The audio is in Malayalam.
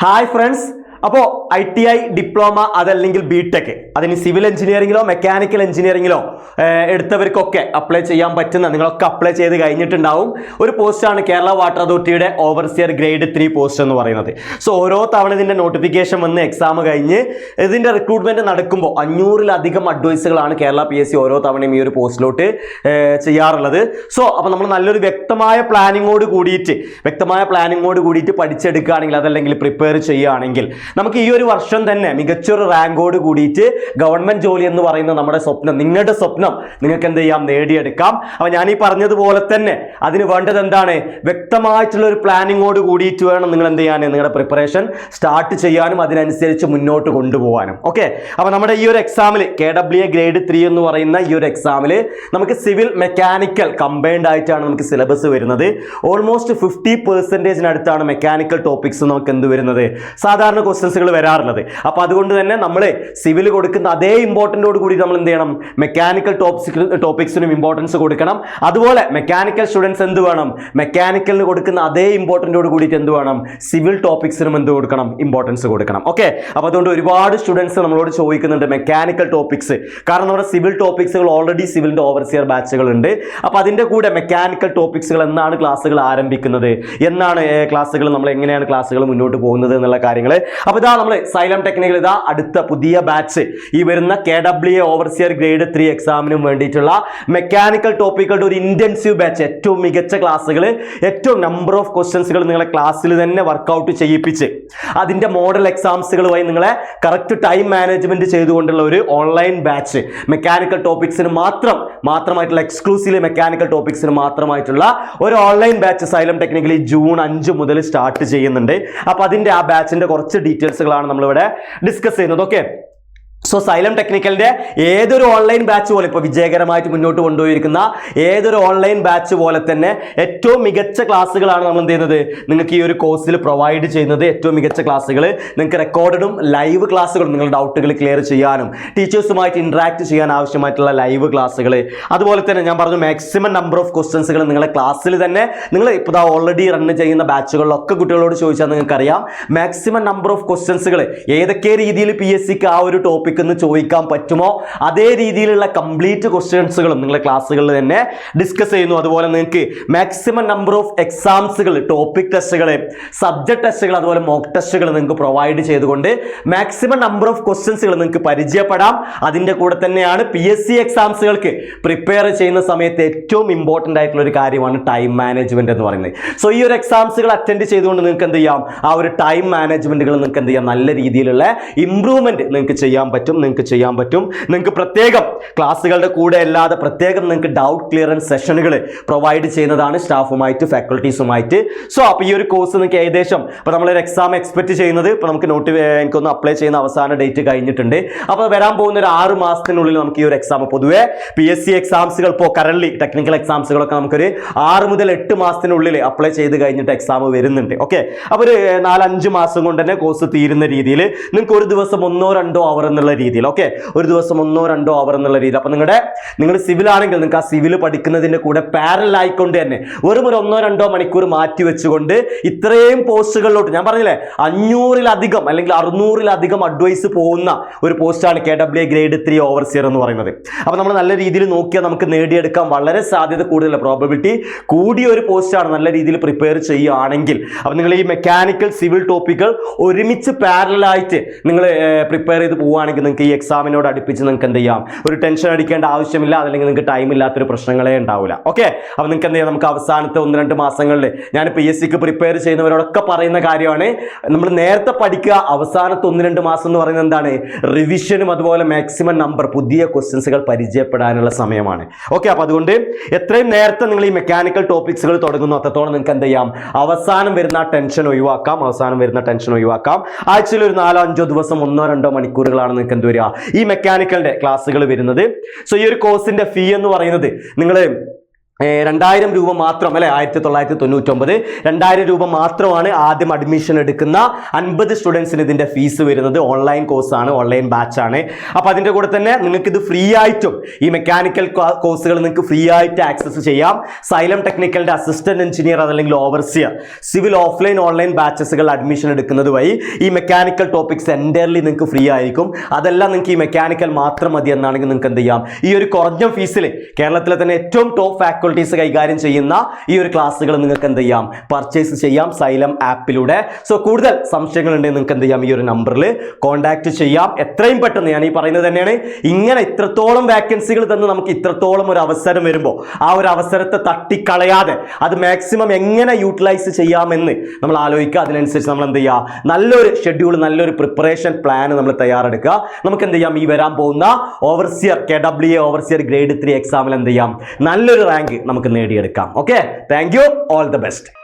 Hi friends. അപ്പോൾ ITI ഡിപ്ലോമ അതല്ലെങ്കിൽ BTech അതിന് സിവിൽ എഞ്ചിനീയറിംഗിലോ മെക്കാനിക്കൽ എഞ്ചിനീയറിംഗിലോ എടുത്തവർക്കൊക്കെ അപ്ലൈ ചെയ്യാൻ പറ്റുന്ന, നിങ്ങളൊക്കെ അപ്ലൈ ചെയ്ത് കഴിഞ്ഞിട്ടുണ്ടാവും, ഒരു പോസ്റ്റാണ് കേരള വാട്ടർ അതോറിറ്റിയുടെ ഓവർസിയർ ഗ്രേഡ് 3 പോസ്റ്റ് എന്ന് പറയുന്നത്. സോ ഓരോ തവണ ഇതിൻ്റെ നോട്ടിഫിക്കേഷൻ വന്ന് എക്സാം കഴിഞ്ഞ് ഇതിൻ്റെ റിക്രൂട്ട്മെൻറ്റ് നടക്കുമ്പോൾ 500-ലധികം അഡ്വൈസുകളാണ് കേരള PSC ഓരോ തവണയും ഈ ഒരു പോസ്റ്റിലോട്ട് ചെയ്യാറുള്ളത്. സോ അപ്പോൾ നമ്മൾ നല്ലൊരു വ്യക്തമായ പ്ലാനിങ്ങോട് കൂടിയിട്ട് പഠിച്ചെടുക്കുകയാണെങ്കിൽ, അതല്ലെങ്കിൽ പ്രിപ്പയർ ചെയ്യുകയാണെങ്കിൽ നമുക്ക് ഈ ഒരു വർഷം തന്നെ മികച്ചൊരു റാങ്കോട് കൂടിയിട്ട് ഗവൺമെന്റ് ജോലി എന്ന് പറയുന്ന നമ്മുടെ സ്വപ്നം, നിങ്ങളുടെ സ്വപ്നം നിങ്ങൾക്ക് എന്ത് ചെയ്യാം, നേടിയെടുക്കാം. അപ്പോൾ ഞാൻ ഈ പറഞ്ഞതുപോലെ തന്നെ അതിന് വേണ്ടത് എന്താണ്, വ്യക്തമായിട്ടുള്ള ഒരു പ്ലാനിങ്ങോട് കൂടിയിട്ട് വേണം നിങ്ങൾ എന്ത് ചെയ്യാൻ, നിങ്ങളുടെ പ്രിപ്പറേഷൻ സ്റ്റാർട്ട് ചെയ്യാനും അതിനനുസരിച്ച് മുന്നോട്ട് കൊണ്ടുപോകാനും. ഓക്കെ, അപ്പോൾ നമ്മുടെ ഈ ഒരു എക്സാമിൽ KWA ഗ്രേഡ് 3 എന്ന് പറയുന്ന ഈ ഒരു എക്സാമിൽ നമുക്ക് സിവിൽ മെക്കാനിക്കൽ കമ്പൈൻഡ് ആയിട്ടാണ് നമുക്ക് സിലബസ് വരുന്നത്. ഓൾമോസ്റ്റ് 50% മെക്കാനിക്കൽ ടോപ്പിക്സ് നമുക്ക് എന്ത് വരുന്നത്, സാധാരണ ക്വസ്റ്റ്യൻസുകൾ വരാറുള്ളത്. അപ്പോൾ അതുകൊണ്ട് തന്നെ നമ്മൾ സിവിൽ കൊടുക്കുന്ന അതേ ഇമ്പോർട്ടൻറ്റോട് കൂടി നമ്മൾ എന്ത് ചെയ്യണം, മെക്കാനിക്കൽ ടോപ്പിക്സിനും ഇമ്പോർട്ടൻസ് കൊടുക്കണം. അതുപോലെ മെക്കാനിക്കൽ സ്റ്റുഡൻസ് എന്ത് വേണം, മെക്കാനിക്കലിന് കൊടുക്കുന്ന അതേ ഇമ്പോർട്ടൻറ്റോട് കൂടിയിട്ട് എന്ത് വേണം, സിവിൽ ടോപ്പിക്സിനും എന്ത് കൊടുക്കണം, ഇമ്പോർട്ടൻസ് കൊടുക്കണം. ഓക്കെ, അപ്പോൾ അതുകൊണ്ട് ഒരുപാട് സ്റ്റുഡൻസ് നമ്മളോട് ചോദിക്കുന്നുണ്ട് മെക്കാനിക്കൽ ടോപ്പിക്സ്, കാരണം നമ്മുടെ സിവിൽ ടോപ്പിക്സുകൾ ഓൾറെഡി സിവിലിൻ്റെ ഓവർസിയർ ബാച്ചുകൾ ഉണ്ട്. അപ്പോൾ അതിൻ്റെ കൂടെ മെക്കാനിക്കൽ ടോപ്പിക്സുകൾ എന്നാണ് ക്ലാസ്സുകൾ ആരംഭിക്കുന്നത്, എന്നാണ് ക്ലാസ്സുകൾ, നമ്മൾ എങ്ങനെയാണ് ക്ലാസ്സുകൾ മുന്നോട്ട് പോകുന്നത് എന്നുള്ള കാര്യങ്ങൾ. അപ്പോൾ ഇതാ നമ്മൾ സൈലം ടെക്നിക്കൽ ഇതാ അടുത്ത പുതിയ ബാച്ച് ഈ വരുന്ന KWA ഓവർസിയർ ഗ്രേഡ് 3 എക്സാമിനും വേണ്ടിയിട്ടുള്ള മെക്കാനിക്കൽ ടോപ്പിക്കുകളുടെ ഒരു ഇന്റൻസീവ് ബാച്ച്, ഏറ്റവും മികച്ച ക്ലാസ്സുകൾ, ഏറ്റവും നമ്പർ ഓഫ് ക്വസ്റ്റ്യൻസുകൾ നിങ്ങളെ ക്ലാസ്സിൽ തന്നെ വർക്കൗട്ട് ചെയ്യിപ്പിച്ച് അതിൻ്റെ മോഡൽ എക്സാംസുകളുമായി നിങ്ങളെ കറക്റ്റ് ടൈം മാനേജ്മെന്റ് ചെയ്തുകൊണ്ടുള്ള ഒരു ഓൺലൈൻ ബാച്ച്, മെക്കാനിക്കൽ ടോപ്പിക്സിന് മാത്രമായിട്ടുള്ള എക്സ്ക്ലൂസീവ് മെക്കാനിക്കൽ ടോപ്പിക്സിന് മാത്രമായിട്ടുള്ള ഒരു online batch Xylem technically June 5 മുതൽ സ്റ്റാർട്ട് ചെയ്യുന്നുണ്ട്. അപ്പോൾ അതിൻ്റെ ആ ബാച്ചിൻ്റെ കുറച്ച് ഡീറ്റെയിൽസുകളാണ് നമ്മളിവിടെ ഡിസ്കസ് ചെയ്യുന്നത്. ഓക്കെ, സോ സൈലം ടെക്നിക്കലിൻ്റെ ഏതൊരു ഓൺലൈൻ ബാച്ച് പോലെ, ഇപ്പോൾ വിജയകരമായിട്ട് മുന്നോട്ട് കൊണ്ടുപോയിരിക്കുന്ന ഏതൊരു ഓൺലൈൻ ബാച്ച് പോലെ തന്നെ ഏറ്റവും മികച്ച ക്ലാസ്സുകളാണ് നമ്മൾ എന്ത് ചെയ്യുന്നത്, നിങ്ങൾക്ക് ഈ ഒരു കോഴ്സിൽ പ്രൊവൈഡ് ചെയ്യുന്നത്. ഏറ്റവും മികച്ച ക്ലാസ്സുകൾ, നിങ്ങൾക്ക് റെക്കോർഡഡും ലൈവ് ക്ലാസ്സുകളും, നിങ്ങളുടെ ഡൗട്ടുകൾ ക്ലിയർ ചെയ്യാനും ടീച്ചേഴ്സുമായിട്ട് ഇൻട്രാക്ട് ചെയ്യാൻ ആവശ്യമായിട്ടുള്ള ലൈവ് ക്ലാസ്സുകൾ. അതുപോലെ തന്നെ ഞാൻ പറഞ്ഞു മാക്സിമം നമ്പർ ഓഫ് ക്വസ്റ്റ്യൻസുകൾ നിങ്ങളെ ക്ലാസ്സിൽ തന്നെ, നിങ്ങൾ ഇപ്പോൾ ഓൾറെഡി റൺ ചെയ്യുന്ന ബാച്ചുകളിലൊക്കെ കുട്ടികളോട് ചോദിച്ചാൽ നിങ്ങൾക്കറിയാം മാക്സിമം നമ്പർ ഓഫ് ക്വസ്റ്റ്യൻസുകൾ ഏതൊക്കെ രീതിയിൽ PSCക്ക് ആ ഒരു ടോപ്പിക് എന്ന് ചോദിക്കാൻ പറ്റുമോ അതേ രീതിയിലുള്ള കംപ്ലീറ്റ് ക്വസ്റ്റ്യൻസുകളും നിങ്ങളുടെ ക്ലാസ്സുകളിൽ തന്നെ ഡിസ്കസ് ചെയ്യുന്നു. അതുപോലെ നിങ്ങൾക്ക് മാക്സിമം നമ്പർ ഓഫ് എക്സാംസുകൾ, ടോപ്പിക് ടെസ്റ്റുകൾ, സബ്ജക്ട് ടെസ്റ്റുകൾ, അതുപോലെ മോക്ക് ടെസ്റ്റുകൾ നിങ്ങൾക്ക് പ്രൊവൈഡ് ചെയ്തുകൊണ്ട് മാക്സിമം നമ്പർ ഓഫ് ക്വസ്റ്റ്യൻസുകൾ നിങ്ങൾക്ക് പരിചയപ്പെടാം. അതിൻ്റെ കൂടെ തന്നെയാണ് PSC എക്സാംസുകൾക്ക് പ്രിപ്പയർ ചെയ്യുന്ന സമയത്ത് ഏറ്റവും ഇമ്പോർട്ടൻ്റ് ആയിട്ടുള്ള ഒരു കാര്യമാണ് ടൈം മാനേജ്മെന്റ് എന്ന് പറയുന്നത്. സോ ഈ ഒരു എക്സാംസുകൾ അറ്റൻഡ് ചെയ്തുകൊണ്ട് നിങ്ങൾക്ക് എന്ത് ചെയ്യാം, ആ ഒരു ടൈം മാനേജ്മെന്റുകൾ നിങ്ങൾക്ക് എന്ത് ചെയ്യാം, നല്ല രീതിയിലുള്ള ഇംപ്രൂവ്മെന്റ് നിങ്ങൾക്ക് ചെയ്യാൻ പറ്റും. നിങ്ങൾക്ക് പ്രത്യേകം ക്ലാസ്സുകളുടെ കൂടെ അല്ലാതെ പ്രത്യേകം നിങ്ങൾക്ക് ഡൗട്ട് ക്ലിയറൻസ് സെഷനുകൾ പ്രൊവൈഡ് ചെയ്യുന്നതാണ് സ്റ്റാഫുമായിട്ട്, ഫാക്കൽറ്റീസുമായിട്ട്. സോ അപ്പോൾ ഈ ഒരു കോഴ്സ് നിങ്ങൾക്ക് ഏകദേശം ഇപ്പോൾ നമ്മളൊരു എക്സാം എക്സ്പെക്ട് ചെയ്യുന്നത്, ഇപ്പോൾ നമുക്ക് എനിക്കൊന്ന് അപ്ലൈ ചെയ്യുന്ന അവസാന ഡേറ്റ് കഴിഞ്ഞിട്ടുണ്ട്. അപ്പോൾ വരാൻ പോകുന്ന ഒരു 6 മാസത്തിനുള്ളിൽ നമുക്ക് ഈ ഒരു എക്സാം, പൊതുവെ PSC എക്സാംസുകൾ ഇപ്പോൾ കറന്റ് ടെക്നിക്കൽ എക്സാംസുകളൊക്കെ നമുക്കൊരു 6 മുതൽ 8 മാസത്തിനുള്ളിൽ അപ്ലൈ ചെയ്ത് കഴിഞ്ഞിട്ട് എക്സാം വരുന്നുണ്ട്. ഓക്കെ, അപ്പോൾ ഒരു 4-5 മാസം കൊണ്ട് തന്നെ കോഴ്സ് തീരുന്ന രീതിയിൽ നിങ്ങൾക്ക് ഒരു ദിവസം 1-2 അവർ എന്നുള്ള രീതിയിൽ, ഓക്കെ, ഒരു ദിവസം 1-2 അവർ എന്നുള്ള രീതിയിൽ. അപ്പോൾ നിങ്ങൾ സിവിൽ ആണെങ്കിൽ നിങ്ങൾക്ക് ആ സിവിൽ പഠിക്കുന്നതിൻ്റെ കൂടെ പാരലൽ ആയിക്കൊണ്ട് തന്നെ വെറും ഒരു 1-2 മണിക്കൂർ മാറ്റി വെച്ചുകൊണ്ട് ഇത്രയും പോസ്റ്റുകളിലോട്ട്, ഞാൻ പറഞ്ഞില്ലേ 500-ലധികം അല്ലെങ്കിൽ 600-ലധികം അഡ്വൈസ് പോകുന്ന ഒരു പോസ്റ്റാണ് KWA ഗ്രേഡ് 3 ഓവർസിയർ എന്ന് പറയുന്നത്. അപ്പോൾ നമ്മൾ നല്ല രീതിയിൽ നോക്കിയാൽ നമുക്ക് നേടിയെടുക്കാൻ വളരെ സാധ്യത കൂടുതൽ, പ്രോബബിലിറ്റി കൂടിയ ഒരു പോസ്റ്റാണ് നല്ല രീതിയിൽ പ്രിപ്പയർ ചെയ്യുകയാണെങ്കിൽ. അപ്പോൾ നിങ്ങൾ ഈ മെക്കാനിക്കൽ സിവിൽ ടോപ്പിക്കുകൾ ഒരുമിച്ച് പാരലായിട്ട് നിങ്ങൾ പ്രിപ്പയർ ചെയ്ത് പോവുകയാണെങ്കിൽ നിങ്ങൾക്ക് ഈ എക്സാമിനോട് അടുപ്പിച്ച് നിങ്ങൾക്ക് എന്ത് ചെയ്യാം, ഒരു ടെൻഷൻ അടിക്കേണ്ട ആവശ്യമില്ല, അതല്ലെങ്കിൽ നിങ്ങൾക്ക് ടൈം ഇല്ലാത്തൊരു പ്രശ്നങ്ങളേ ഉണ്ടാവില്ല. ഓക്കെ, അപ്പോൾ നിങ്ങൾക്ക് എന്ത് ചെയ്യാം, നമുക്ക് അവസാനത്തെ 1-2 മാസങ്ങളിൽ ഞാൻ PSCക്ക് പ്രിപ്പയർ ചെയ്യുന്നവരോടൊക്കെ പറയുന്ന കാര്യമാണ്, നമ്മൾ നേരത്തെ പഠിക്കുക. അവസാനത്തെ 1-2 മാസം എന്ന് പറയുന്നത് എന്താണ്, റിവിഷനും അതുപോലെ മാക്സിമം നമ്പർ പുതിയ ക്വസ്റ്റ്യൻസുകൾ പരിചയപ്പെടാനുള്ള സമയമാണ്. ഓക്കെ, അപ്പോൾ അതുകൊണ്ട് എത്രയും നേരത്തെ നിങ്ങൾ ഈ മെക്കാനിക്കൽ ടോപ്പിക്സുകൾ തുടങ്ങുന്നു അത്രത്തോളം നിങ്ങൾക്ക് എന്ത് ചെയ്യാം, അവസാനം വരുന്ന ടെൻഷൻ ഒഴിവാക്കാം. ആഴ്ചയിൽ ഒരു 4-5 ദിവസം 1-2 മണിക്കൂറുകളാണ് നിങ്ങൾക്ക് എന്ത് വരിക, ഈ മെക്കാനിക്കലിന്റെ ക്ലാസ്സുകൾ വരുന്നത്. സോ ഈ ഒരു കോഴ്സിന്റെ ഫീ എന്ന് പറയുന്നത് നിങ്ങൾ 2000 രൂപ മാത്രം അല്ലെ 1999 2000 രൂപ മാത്രമാണ് ആദ്യം അഡ്മിഷൻ എടുക്കുന്ന 50 സ്റ്റുഡൻസിന് ഇതിന്റെ ഫീസ് വരുന്നത്. ഓൺലൈൻ കോഴ്സാണ്, ഓൺലൈൻ ബാച്ചാണ്. അപ്പോൾ അതിന്റെ കൂടെ തന്നെ നിങ്ങൾക്ക് ഇത് ഫ്രീ ആയിട്ടും ഈ മെക്കാനിക്കൽ കോഴ്സുകൾ നിങ്ങൾക്ക് ഫ്രീ ആയിട്ട് ആക്സസ് ചെയ്യാം. സൈലം ടെക്നിക്കലിന്റെ അസിസ്റ്റന്റ് എഞ്ചിനീയർ അതല്ലെങ്കിൽ ഓവർസിയർ സിവിൽ ഓഫ്ലൈൻ ഓൺലൈൻ ബാച്ചസുകൾ അഡ്മിഷൻ എടുക്കുന്നത് വഴി ഈ മെക്കാനിക്കൽ ടോപ്പിക്സ് എൻറ്റയർലി നിങ്ങൾക്ക് ഫ്രീ ആയിരിക്കും. അതെല്ലാം നിങ്ങൾക്ക് ഈ മെക്കാനിക്കൽ മാത്രം മതി എന്നാണെങ്കിൽ നിങ്ങൾക്ക് എന്ത് ചെയ്യാം, ഈ ഒരു കുറഞ്ഞ ഫീസിൽ കേരളത്തിലെ തന്നെ ഏറ്റവും ടോപ്പ് ഫാക്കൽറ്റീസ് കൈകാര്യം ചെയ്യുന്ന ഈ ഒരു ക്ലാസ്സുകൾ നിങ്ങൾക്ക് എന്ത് ചെയ്യാം, പർച്ചേസ് ചെയ്യാം സൈലം ആപ്പിലൂടെ. സോ കൂടുതൽ സംശയങ്ങൾ ഉണ്ടെങ്കിൽ നിങ്ങൾക്ക് എന്ത് ചെയ്യാം, ഈ ഒരു നമ്പറിൽ കോൺടാക്ട് ചെയ്യാം. എത്രയും പെട്ടെന്ന് ഞാൻ ഈ പറയുന്നത് തന്നെയാണ്, ഇങ്ങനെ ഇത്രത്തോളം വാക്കൻസികൾ തന്ന് നമുക്ക് ഇത്രത്തോളം ഒരു അവസരം വരുമ്പോൾ ആ ഒരു അവസരത്തെ തട്ടിക്കളയാതെ അത് മാക്സിമം എങ്ങനെ യൂട്ടിലൈസ് ചെയ്യാമെന്ന് നമ്മൾ ആലോചിക്കുക. അതിനനുസരിച്ച് നമ്മൾ എന്ത് ചെയ്യുക, നല്ലൊരു ഷെഡ്യൂൾ, നല്ലൊരു പ്രിപ്പറേഷൻ പ്ലാൻ നമ്മൾ തയ്യാറെടുക്കുക. നമുക്ക് എന്ത് ചെയ്യാം, ഈ വരാൻ പോകുന്ന ഓവർസിയർ KWA ഓവർസിയർ ഗ്രേഡ് 3 എക്സാമിൽ എന്ത് ചെയ്യാം, നല്ലൊരു റാങ്ക് നമുക്ക് നേടിയെടുക്കാം. Okay, thank you, all the best.